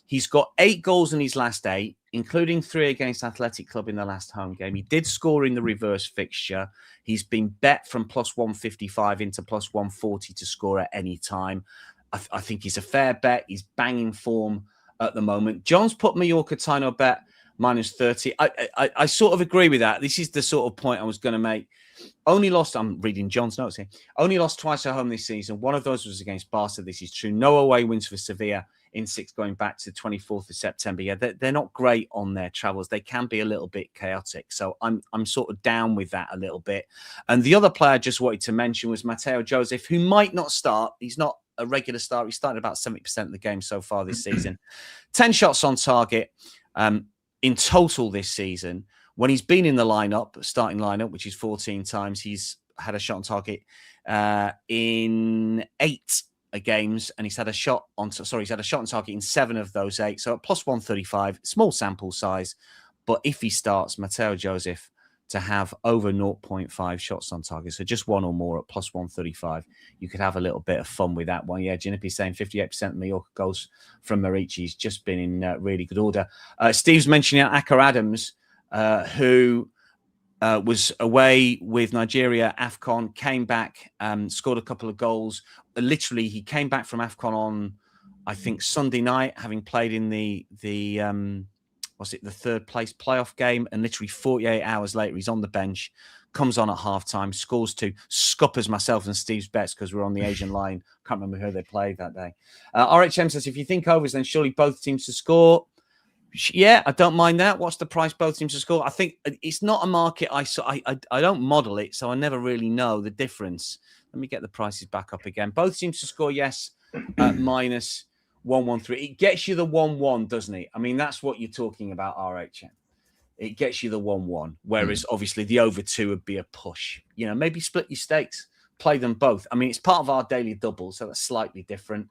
He's got 8 goals in his last 8, including 3 against Athletic Club in the last home game. He did score in the reverse fixture. He's been bet from +155 into +140 to score at any time. I think he's a fair bet. He's banging form at the moment. John's put Mallorca Tino bet -30. I sort of agree with that. This is the sort of point I was going to make. Only lost, I'm reading John's notes here, only lost twice at home this season. One of those was against Barca. This is true. No away wins for Sevilla in 6 going back to 24th of September. Yeah, they're not great on their travels. They can be a little bit chaotic. So I'm sort of down with that a little bit. And the other player I just wanted to mention was Mateo Joseph, who might not start. He's not a regular start. He started about 70% of the game so far this season. 10 shots on target. In total this season, when he's been in the starting lineup, which is 14 times, he's had a shot on target in 8 games, and he's had a shot on target in 7 of those 8. So at +135, small sample size. But if he starts, Mateo Joseph to have over 0.5 shots on target, so just 1 or more at +135, you could have a little bit of fun with that one. Yeah, Janipi saying 58% of Mallorca goals from Muric. He's just been in really good order. Steve's mentioning Acker Adams, who was away with Nigeria, AFCON, came back, scored a couple of goals. Literally, he came back from AFCON on, I think, Sunday night, having played in the 3rd place playoff game, and literally 48 hours later, he's on the bench, comes on at halftime, scores 2, scuppers myself and Steve's bets because we're on the Asian line. Can't remember who they played that day. RHM says, if you think overs, then surely both teams to score. Yeah, I don't mind that. What's the price both teams to score? I think it's not a market I don't model it, so I never really know the difference. Let me get the prices back up again. Both teams to score, yes, minus 113. It gets you the 1-1, doesn't it? I mean, that's what you're talking about, RHM. It gets you the 1-1, whereas obviously the over 2 would be a push. You know, maybe split your stakes, play them both. I mean, it's part of our daily double, so that's slightly different.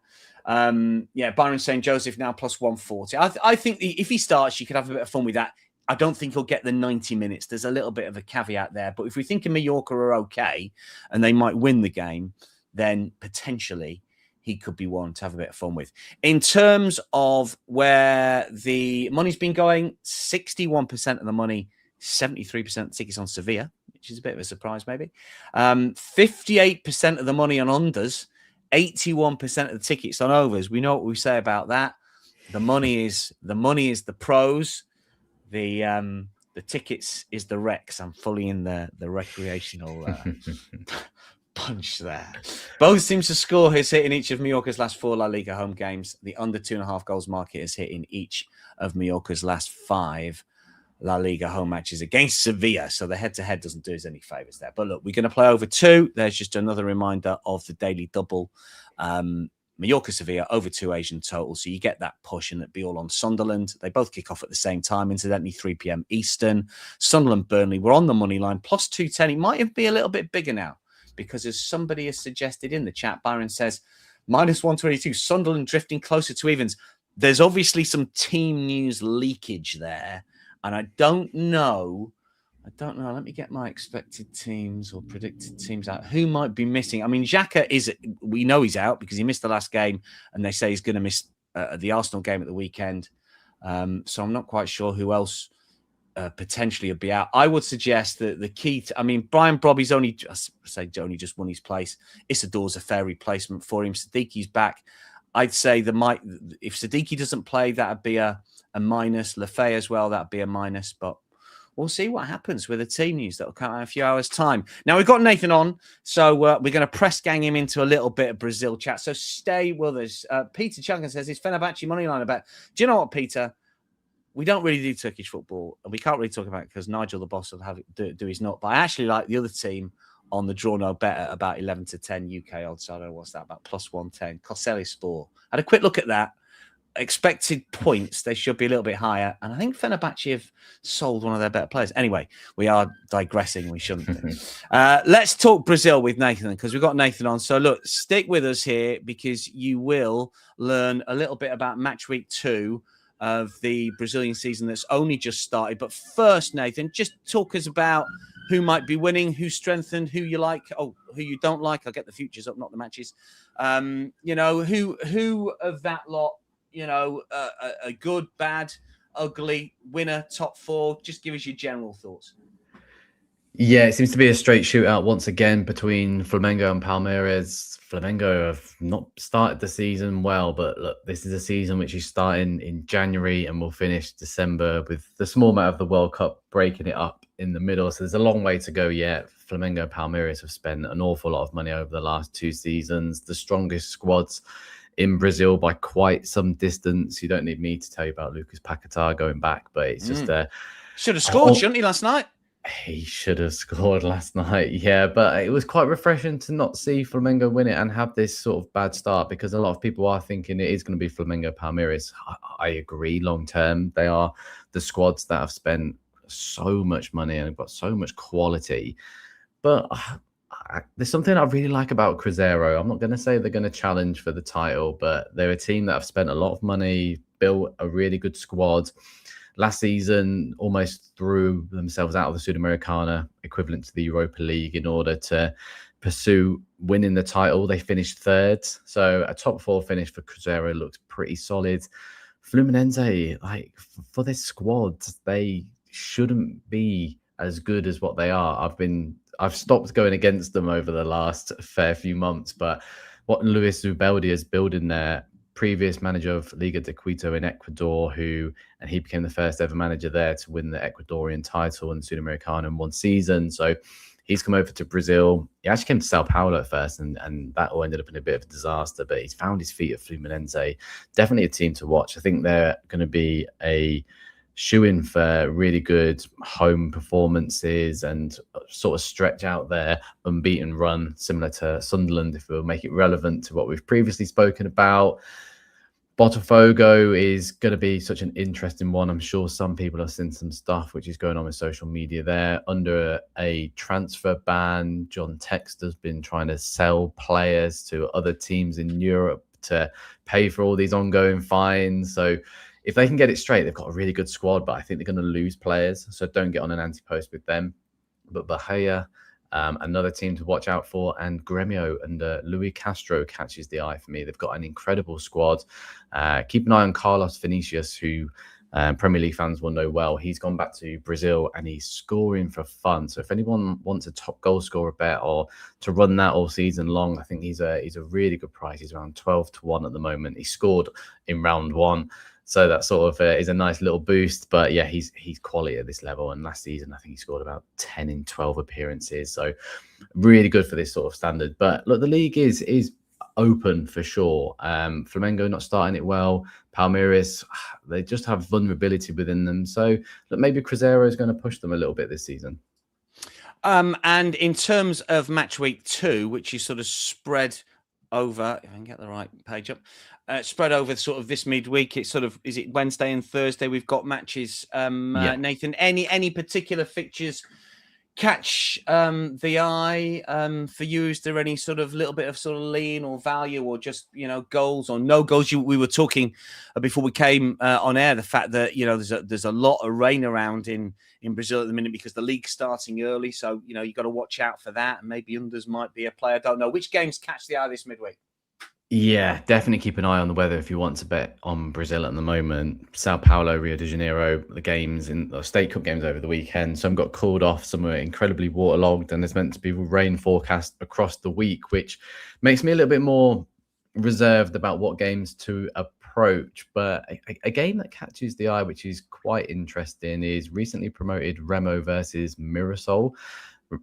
Byron St. Joseph now plus 140. I think if he starts, you could have a bit of fun with that. I don't think he'll get the 90 minutes. There's a little bit of a caveat there. But if we think Mallorca are okay and they might win the game, then potentially he could be one to have a bit of fun with. In terms of where the money's been going, 61% of the money, 73% of the tickets on Sevilla, which is a bit of a surprise maybe. 58% of the money on unders, 81% of the tickets on overs. We know what we say about that. The money is the pros. The tickets is the Rex. I'm fully in the recreational punch there. Both teams to score has hit in each of Mallorca's last 4 La Liga home games. The under 2.5 goals market has hit in each of Mallorca's last 5 La Liga home matches against Sevilla. So the head-to-head doesn't do us any favours there. But look, we're going to play over 2. There's just another reminder of the daily double. Mallorca, Sevilla, over 2 Asian total. So you get that push and it'd be all on Sunderland. They both kick off at the same time, incidentally, 3 p.m. Eastern. Sunderland, Burnley, we're on the money line, plus 210. It might be a little bit bigger now because as somebody has suggested in the chat, Byron says, minus 122, Sunderland drifting closer to evens. There's obviously some team news leakage there. And I don't know. Let me get my expected teams or predicted teams out. Who might be missing? I mean, Xhaka we know he's out because he missed the last game and they say he's going to miss the Arsenal game at the weekend. So I'm not quite sure who else potentially would be out. I would suggest that the key Brian Brobby's only just won his place. Issador's a fair replacement for him. Sadiqi's back. I'd say if Sadiqi doesn't play, that'd be a minus. Lafay as well, that'd be a minus. But we'll see what happens with the team news that'll come out in a few hours' time. Now, we've got Nathan on, so we're going to press gang him into a little bit of Brazil chat. So stay with us. Peter Chungan says, is Fenerbahce moneyline a bet? Do you know what, Peter? We don't really do Turkish football, and we can't really talk about it because Nigel, the boss, will have it do his not. But I actually like the other team on the draw no bet at about 11 to 10 UK odds. I don't know what's that, about plus 110. Kocaelispor. I had a quick look at that. Expected points, they should be a little bit higher. And I think Fenerbahce have sold one of their better players. Anyway, we are digressing. We shouldn't be. Let's talk Brazil with Nathan because we've got Nathan on. So look, stick with us here because you will learn a little bit about match week 2 of the Brazilian season that's only just started. But first, Nathan, just talk us about who might be winning, who's strengthened, who you like, who you don't like. I'll get the futures up, not the matches. Who of that lot, a good, bad, ugly, winner, top 4. Just give us your general thoughts. Yeah, it seems to be a straight shootout once again between Flamengo and Palmeiras. Flamengo have not started the season well, but look, this is a season which is starting in January and will finish December with the small amount of the World Cup breaking it up in the middle. So there's a long way to go yet. Flamengo and Palmeiras have spent an awful lot of money over the last 2 seasons. The strongest squads in Brazil by quite some distance. You don't need me to tell you about Lucas Paquetá going back, but it's just should have scored, shouldn't he, last night? He should have scored last night, yeah, but it was quite refreshing to not see Flamengo win it and have this sort of bad start because a lot of people are thinking it is going to be Flamengo Palmeiras. I agree, long term, they are the squads that have spent so much money and have got so much quality. But there's something I really like about Cruzeiro. I'm not going to say they're going to challenge for the title, but they're a team that have spent a lot of money, built a really good squad. Last season, almost threw themselves out of the Sudamericana, equivalent to the Europa League, in order to pursue winning the title. They finished 3rd. So a top 4 finish for Cruzeiro looks pretty solid. Fluminense, for this squad, they shouldn't be as good as what they are. I've stopped going against them over the last fair few months, but what Luis Zubeldia is building there, previous manager of Liga de Quito in Ecuador, and he became the first ever manager there to win the Ecuadorian title in Sudamericana in 1 season. So He's come over to Brazil. He actually came to Sao Paulo at first, and that all ended up in a bit of a disaster. But he's found his feet at Fluminense. Definitely a team to watch. I think they're going to be a shoe-in for really good home performances and sort of stretch out their unbeaten run, similar to Sunderland, if we'll make it relevant to what we've previously spoken about. Botafogo is going to be such an interesting one. I'm sure some people have seen some stuff which is going on with social media there. Under a transfer ban, John Textor's been trying to sell players to other teams in Europe to pay for all these ongoing fines. So if they can get it straight, they've got a really good squad, but I think they're going to lose players. So don't get on an anti-post with them. But Bahia, another team to watch out for, and Gremio under Luis Castro catches the eye for me. They've got an incredible squad. Keep an eye on Carlos Vinicius, who Premier League fans will know well. He's gone back to Brazil and he's scoring for fun. So if anyone wants a top goal scorer bet or to run that all season long, I think he's a really good price. He's around 12-1 at the moment. He scored in round 1. So that sort of is a nice little boost. But yeah, he's quality at this level. And last season, I think he scored about 10 in 12 appearances. So really good for this sort of standard. But look, the league is open for sure. Flamengo not starting it well. Palmeiras, they just have vulnerability within them. So look, maybe Cruzeiro is going to push them a little bit this season. And in terms of match week 2, which is sort of spread over, if I can get the right page up, spread over sort of this midweek. It's sort of, is it Wednesday and Thursday? We've got matches. Nathan, any particular fixtures catch the eye for you? Is there any sort of little bit of sort of lean or value, or just, you know, goals or no goals? We were talking before we came on air, the fact that, you know, there's a lot of rain around in Brazil at the minute because the league's starting early. So, you know, you've got to watch out for that. And maybe unders might be a play. I don't know. Which games catch the eye this midweek? Yeah, definitely keep an eye on the weather if you want to bet on Brazil at the moment. Sao Paulo, Rio de Janeiro, the games in the State Cup games over the weekend. Some got called off, some were incredibly waterlogged, and there's meant to be rain forecast across the week, which makes me a little bit more reserved about what games to approach. But a game that catches the eye, which is quite interesting, is recently promoted Remo versus Mirassol.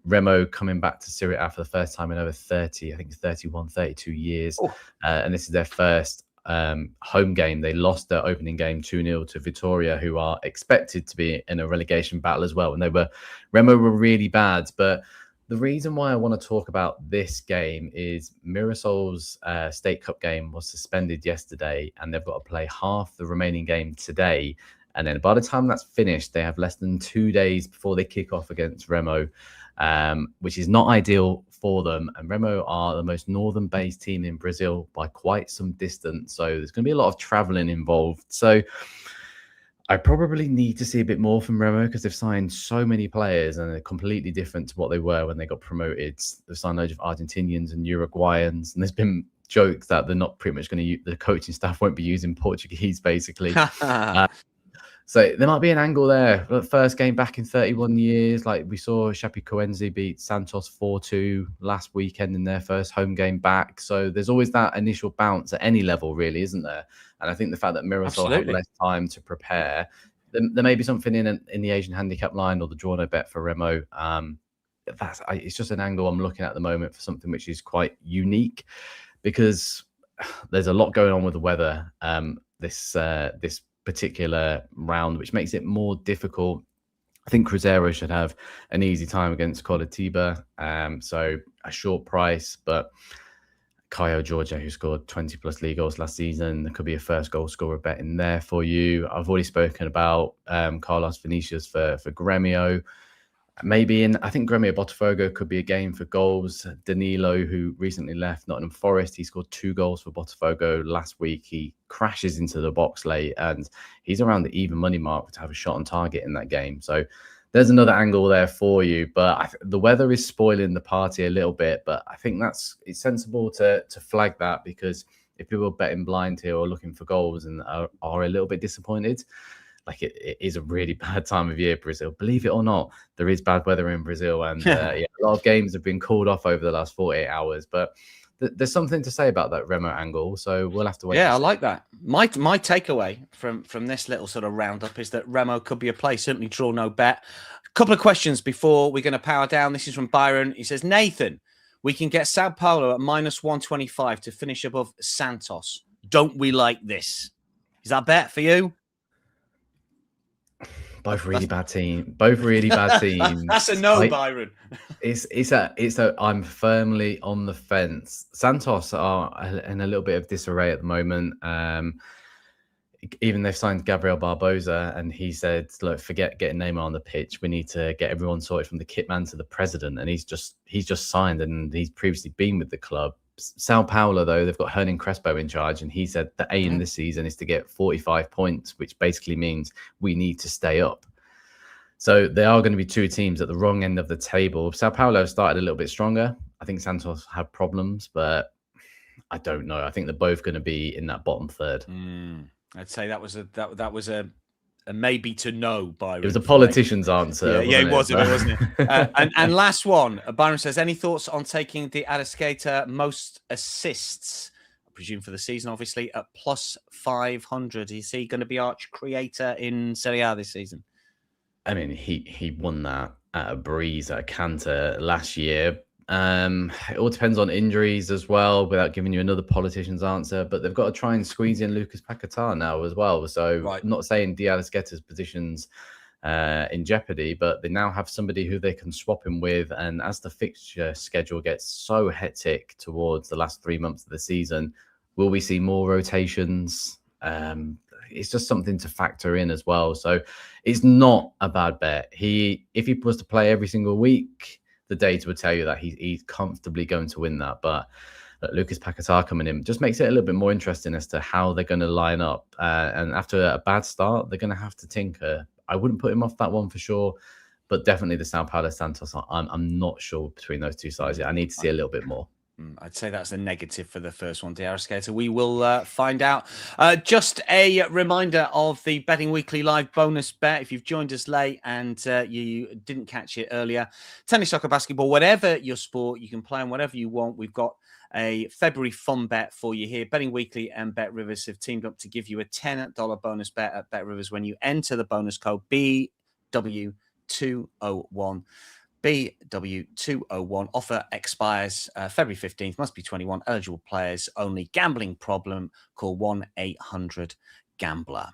Remo coming back to Serie A for the first time in over 30, I think it's 31, 32 years. And this is their first home game. They lost their opening game 2-0 to Vitória, who are expected to be in a relegation battle as well. And Remo were really bad. But the reason why I want to talk about this game is Mirassol's State Cup game was suspended yesterday, and they've got to play half the remaining game today. And then by the time that's finished, they have less than 2 days before they kick off against Remo, which is not ideal for them. And Remo are the most northern-based team in Brazil by quite some distance. So there's going to be a lot of traveling involved. So I probably need to see a bit more from Remo because they've signed so many players and they're completely different to what they were when they got promoted. They've signed loads of Argentinians and Uruguayans, and there's been jokes that they're not pretty much going to use, the coaching staff won't be using Portuguese, basically. So there might be an angle there. First game back in 31 years. Like we saw Chapecoense beat Santos 4-2 last weekend in their first home game back. So there's always that initial bounce at any level, really, isn't there? And I think the fact that Mirassol had less time to prepare, there may be something in the Asian handicap line or the draw no bet for Remo. It's just an angle I'm looking at the moment for something which is quite unique because there's a lot going on with the weather this particular round, which makes it more difficult. I think Cruzeiro should have an easy time against Coritiba, so a short price, but Caio Jorge, who scored 20 plus league goals last season, there could be a first goal scorer bet in there for you. I've already spoken about Carlos Vinicius for Gremio. Maybe I think Gremio Botafogo could be a game for goals. Danilo, who recently left Nottingham Forest, he scored 2 goals for Botafogo last week. He crashes into the box late and he's around the even money mark to have a shot on target in that game. So there's another angle there for you. But the weather is spoiling the party a little bit. But I think it's sensible to flag that, because if people are betting blind here or looking for goals and are a little bit disappointed, like it is a really bad time of year, Brazil. Believe it or not, there is bad weather in Brazil. And a lot of games have been called off over the last 48 hours. But there's something to say about that Remo angle. So we'll have to wait. Yeah, I like that. My takeaway from this little sort of roundup is that Remo could be a play. Certainly draw no bet. Couple of questions before we're going to power down. This is from Byron. He says, Nathan, we can get Sao Paulo at -125 to finish above Santos. Don't we like this? Is that a bet for you? Both really bad teams. Both really bad teams. That's a no, Byron. I'm firmly on the fence. Santos are in a little bit of disarray at the moment. Even they've signed Gabriel Barbosa, and he said, "Look, forget getting Neymar on the pitch. We need to get everyone sorted from the kit man to the president." And he's just signed, and he's previously been with the club. Sao Paulo, though, they've got Hernan Crespo in charge, and he said the aim this season is to get 45 points, which basically means we need to stay up. So there are going to be two teams at the wrong end of the table. Sao Paulo started a little bit stronger. I think Santos have problems, but I don't know. I think they're both going to be in that bottom third. I'd say that was a maybe to no, Byron. It was a politician's answer. Yeah, it wasn't it? And last one, Byron says, any thoughts on taking the Arrascaeta most assists, I presume for the season, obviously, at +500? Is he going to be arch creator in Serie A this season? I mean, he won that at a breeze at Cantor last year. It all depends on injuries as well, without giving you another politician's answer. But they've got to try and squeeze in Lucas Paquetá now as well. So I'm not saying De Arrascaeta's position's in jeopardy, but they now have somebody who they can swap him with. And as the fixture schedule gets so hectic towards the last 3 months of the season, will we see more rotations? It's just something to factor in as well. So it's not a bad bet. If he was to play every single week, the data would tell you that he's comfortably going to win that. But Lucas Paquetá coming in just makes it a little bit more interesting as to how they're going to line up. And after a bad start, they're going to have to tinker. I wouldn't put him off that one for sure, but definitely the Sao Paulo Santos. I'm not sure between those two sides. I need to see a little bit more. I'd say that's a negative for the first one, De Arrascaeta. We will find out. Just a reminder of the Betting Weekly Live bonus bet. If you've joined us late and you didn't catch it earlier, tennis, soccer, basketball, whatever your sport, you can play on whatever you want. We've got a February fun bet for you here. Betting Weekly and Bet Rivers have teamed up to give you a $10 bonus bet at Bet Rivers when you enter the bonus code BW201. BW201. Offer expires February 15th. Must be 21. Eligible players only. Gambling problem? Call 1-800-GAMBLER.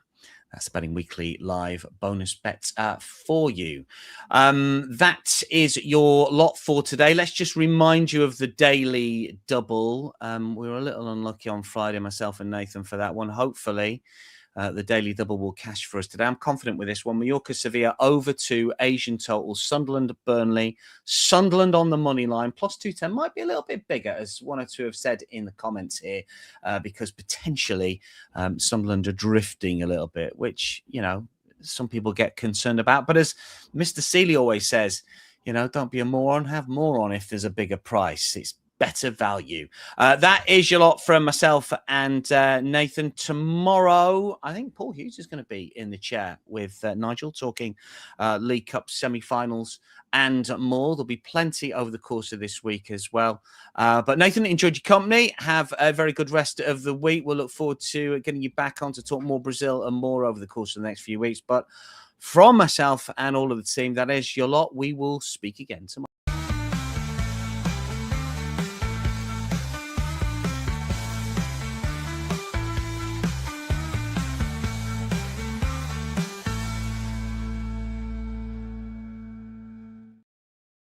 That's the Betting Weekly Live bonus bets for you. That is your lot for today. Let's just remind you of the daily double. We were a little unlucky on Friday, myself and Nathan, for that one. Hopefully, the daily double will cash for us today. I'm confident with this one. Mallorca, Sevilla over 2, Asian total. Sunderland, Burnley. Sunderland on the money line. +210 might be a little bit bigger, as one or two have said in the comments here, because potentially Sunderland are drifting a little bit, which, some people get concerned about. But as Mr. Seeley always says, don't be a moron, have more on if there's a bigger price. It's better value. That is your lot from myself and Nathan. Tomorrow, I think Paul Hughes is going to be in the chair with Nigel, talking League Cup semi-finals and more. There'll be plenty over the course of this week as well. But Nathan, enjoyed your company. Have a very good rest of the week. We'll look forward to getting you back on to talk more Brazil and more over the course of the next few weeks. But from myself and all of the team, that is your lot. We will speak again tomorrow.